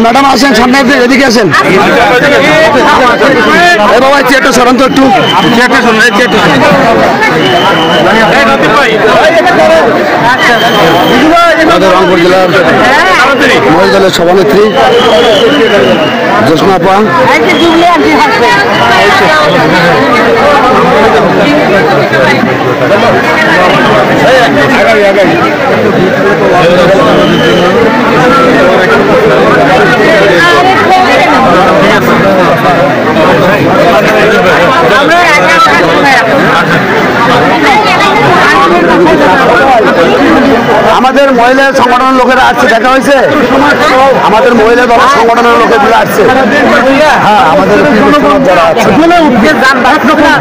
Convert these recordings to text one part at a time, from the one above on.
Madam আসেন, সামনে এদিকে আসেন। বাবা চেয়ারটা সরান তো একটু, চেয়ারটা সরান। রংপুর জেলার মহিলা দলের সভানেত্রী জোসনা আপা, আমাদের মহিলা সংগঠনের লোকেরা আসছে, দেখা হয়েছে আমাদের মহিলা দল সংগঠনের লোকেরা আসছে। হ্যাঁ, আমাদের যারা আছে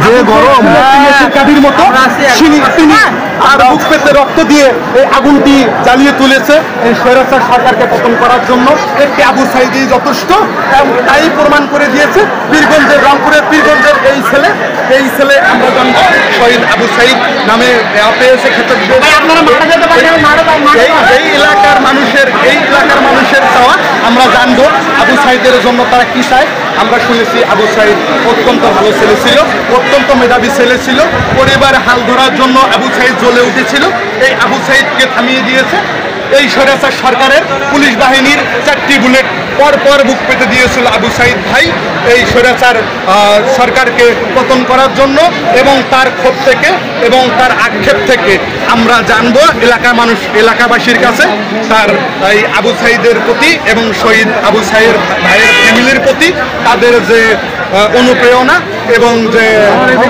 যে গরম আর বুক পেতে রক্ত দিয়ে এই আগুনটি জ্বালিয়ে তুলেছে এই স্বৈরাচার সরকারকে পতন করার জন্য। একটি আবু সাঈদই যথেষ্ট, তাই প্রমাণ করে দিয়েছে পীরগঞ্জের, রংপুরের পীরগঞ্জের এই ছেলে আমরা জানবো শহীদ আবু সাঈদ নামে পেয়েছে ক্ষেত্রে। এই এলাকার মানুষের চাওয়া আমরা জানবো আবু সাঈদের জন্য তারা কি চায়। আমরা শুনেছি আবু সাঈদ অত্যন্ত ভালো ছেলে ছিল, অত্যন্ত মেধাবী ছেলে ছিল, পরিবার হাল ধরার জন্য আবু সাঈদ জ্বলে উঠেছিল। এই আবু সাঈদকে থামিয়ে দিয়েছে এই স্বৈরাচার সরকারের পুলিশ বাহিনীর 4টি বুলেট পর বুক পেতে দিয়েছিল আবু সাঈদ ভাই এই স্বৈরাচার সরকারকে পতন করার জন্য। এবং তার ক্ষোভ থেকে এবং তার আক্ষেপ থেকে আমরা জানবো এলাকাবাসীর কাছে তার এই আবু সাঈদের প্রতি এবং শহীদ আবু সাঈদ ভাইয়ের ফ্যামিলির প্রতি তাদের যে অনুপ্রেরণা এবং যে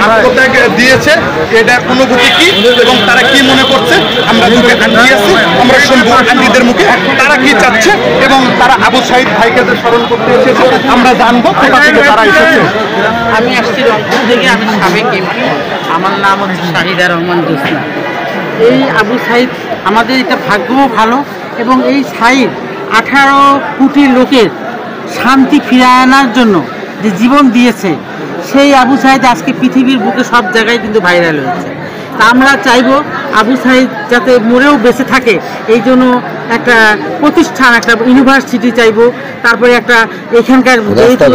আত্মত্যাগ দিয়েছে এটার অনুভূতি কি এবং তারা কি মনে করছে। আমরা মুখে আন্টি আছি, আমরা শুনবো আন্টিদের মুখে তারা কি চাচ্ছে এবং তারা আবু সাঈদ ভাইকে যে স্মরণ করতে এসেছে আমরা জানবো কোথা থেকে তারা এসেছে। আমি আসছি রংপুর থেকে, আমি সাবেক এমপি, আমার নাম হচ্ছে শাহিদা রহমান জোসনা। এই আবু সাঈদ আমাদের এটা ভাগ্যও ভালো এবং এই সাঈদ 18 কোটি লোকের শান্তি ফিরিয়ে আনার জন্য যে জীবন দিয়েছে সেই আবু সাঈদ আজকে পৃথিবীর বুকে সব জায়গায় কিন্তু ভাইরাল হয়েছে। তা আমরা চাইবো আবু সাঈদ যাতে মরেও বেঁচে থাকে, এই জন্য একটা প্রতিষ্ঠান, একটা ইউনিভার্সিটি চাইবো, তারপরে একটা এখানকার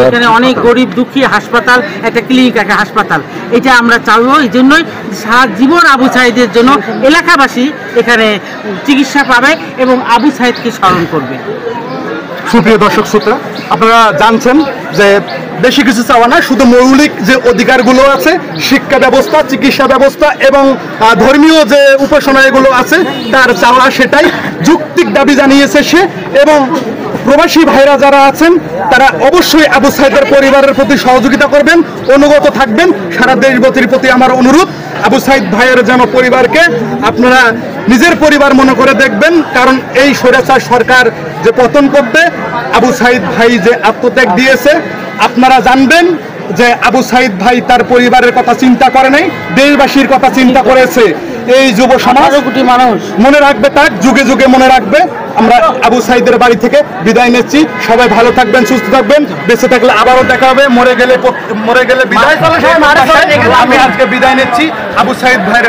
এখানে অনেক গরিব দুঃখী হাসপাতাল, একটা ক্লিনিক, একটা হাসপাতাল, এটা আমরা চাইবো। এই জন্যই সারা জীবন আবু সাঈদের জন্য এলাকাবাসী এখানে চিকিৎসা পাবে এবং আবু সাঈদকে স্মরণ করবে। সুপ্রিয় দর্শক শ্রোতা, আপনারা জানছেন যে বেশি কিছু চাওয়া না, শুধু মৌলিক যে অধিকারগুলো আছে, শিক্ষা ব্যবস্থা, চিকিৎসা ব্যবস্থা এবং ধর্মীয় যে উপাসনাগুলো আছে তার চাওয়া সেটাই যৌক্তিক দাবি জানিয়েছে সে। এবং প্রবাসী ভাইরা যারা আছেন তারা অবশ্যই আবু সাঈদের পরিবারের প্রতি সহযোগিতা করবেন, অনুগত থাকবেন। সারা দেশবাসীর প্রতি আমার অনুরোধ, আবু সাঈদ ভাইয়ের যেন পরিবারকে আপনারা নিজের পরিবার মনে করে দেখবেন, কারণ এই স্বৈরাচার সরকার যে পতন করবে আবু সাঈদ ভাই যে আত্মত্যাগ দিয়েছে আপনারা জানবেন যে আবু সাঈদ ভাই তার পরিবারের কথা চিন্তা করে নাই, দেশবাসীর কথা চিন্তা করেছে। এই যুব সমাজ মানুষ মনে রাখবে, তার যুগে যুগে মনে রাখবে। আমরা আবু সাঈদের বাড়ি থেকে বিদায় নিচ্ছি। সবাই ভালো থাকবেন, সুস্থ থাকবেন, বেঁচে থাকলে আবারও দেখা হবে, মরে গেলে বিদায়। আমি আজকে বিদায় নিচ্ছি আবু সাঈদ ভাইয়ের